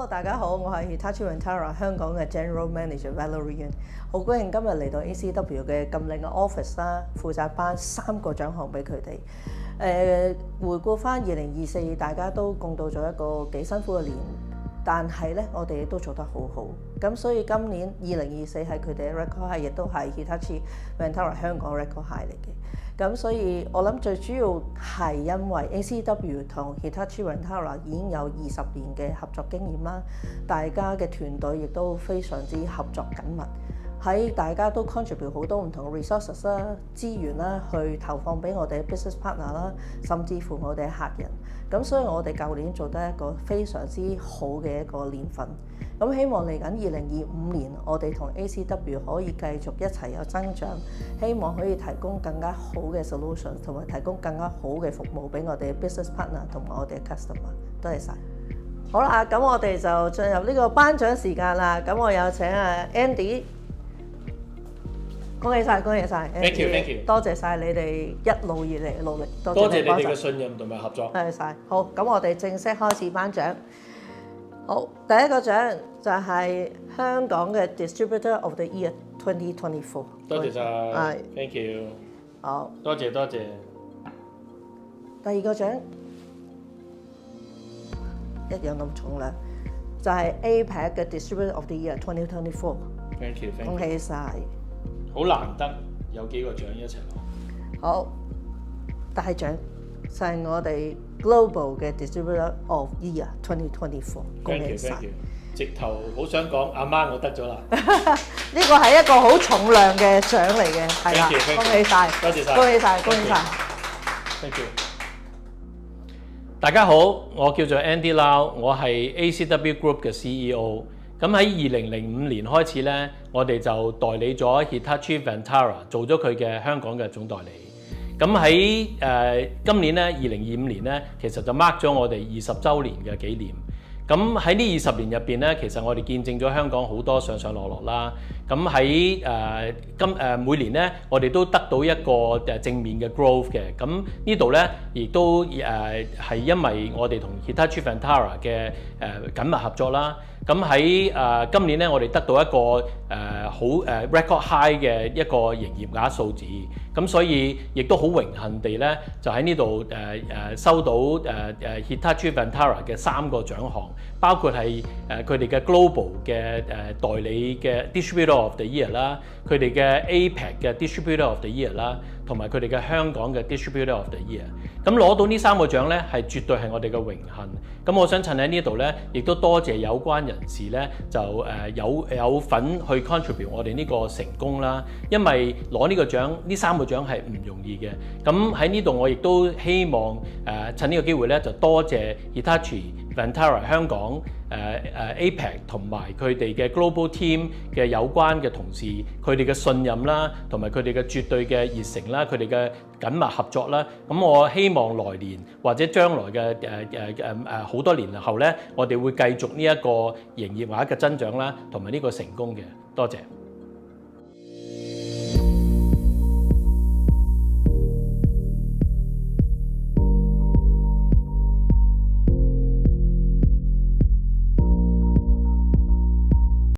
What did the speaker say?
Hello， 大家好，我係 Hitachi Vantara 香港嘅 General Manager Valerie Yuen， 好高興今日嚟到 ACW 嘅咁靚嘅 office 啦，負責頒3個獎項俾佢哋。回顧翻2024，大家都共度咗一個幾辛苦嘅年，但係咧我哋都做得好好。咁所以今年2024係佢哋嘅 record high， 亦都係 Hitachi Vantara 香港 record high 嚟嘅。咁所以我諗最主要係因為 ACW 同 Hitachi Vantara 已經有20年嘅合作經驗啦，大家嘅團隊亦都非常之合作緊密，喺大家都 contribute 好多唔同嘅 resources 啦、資源啦，去投放俾我哋嘅 business partner 啦，甚至乎我哋嘅客人。咁所以我哋舊年做得一個非常之好嘅一個年份。咁希望嚟緊2025年，我哋同 ACW 可以繼續一齊有增長，希望可以提供更加好嘅 solution， 同埋提供更加好嘅服務俾我哋嘅 business partner 同埋我哋嘅 customer。多謝晒。好啦，咁我哋就進入呢個頒獎時間啦。咁我有請Andy。恭喜晒，恭喜晒 ！Thank you，多謝晒你哋一路以嚟嘅努力，多謝你哋嘅信任同埋合作。多謝晒。好，咁我哋正式開始頒獎。好，第一個獎就係香港嘅 Distributor of the Year 2024。多謝晒。係 ，Thank you。好，多謝。第二個獎一樣咁重量，就係 APAC 嘅 Distributor of the Year 2024。Thank you。恭喜晒。好難得有幾個獎一齊攞。好，大獎就係我哋 Global 嘅 Distributor of Year 2024， 恭喜晒。直頭好想講，阿媽我得咗啦。呢個係一個好重量嘅獎嚟嘅，係啦，恭喜晒，多謝晒，恭喜晒，恭喜晒。Thank you。大家好，我叫做 Andy Lau， 我係 ACW Group 嘅 CEO。咁喺2005年開始咧，我哋就代理咗 Hitachi Vantara 做咗佢嘅香港嘅總代理。咁喺今年咧2025年咧，其實就 mark 咗我哋20週年嘅紀念。咁喺呢20年入邊咧，其實我哋見證咗香港好多上上落落啦。咁喺每年咧，我哋都得到一個正面嘅 growth 嘅。咁呢度咧，亦都係因為我哋同 Hitachi Vantara 嘅緊密合作啦。咁喺今年咧，我哋得到一個好record high 嘅一個營業額數字。咁所以亦都好榮幸地咧，就喺呢度收到Hitachi Vantara 嘅3個獎項，包括係佢哋嘅 Global 嘅代理嘅 Distributor of the Year 啦，佢哋嘅 APAC 嘅 Distributor of the Year 啦，同埋佢哋嘅香港嘅 Distributor of the Year。咁攞到呢3個獎咧，係絕對係我哋嘅榮幸。咁我想趁喺呢度咧，亦都多謝有關人士咧，就有份去 contribute 我哋呢個成功啦。因為攞呢個獎，呢3個獎係唔容易嘅。咁喺呢度我亦都希望趁呢個機會咧，就多謝 Hitachi Vantara 香港APAC 同埋佢哋嘅 Global Team 嘅有關嘅同事，佢哋嘅信任啦，同埋佢哋嘅絕對嘅熱誠啦，佢哋嘅緊密合作啦。咁我希望來年或者將來嘅好多年後咧，我哋會繼續呢一個營業額嘅增長啦，同埋呢個成功嘅。多謝。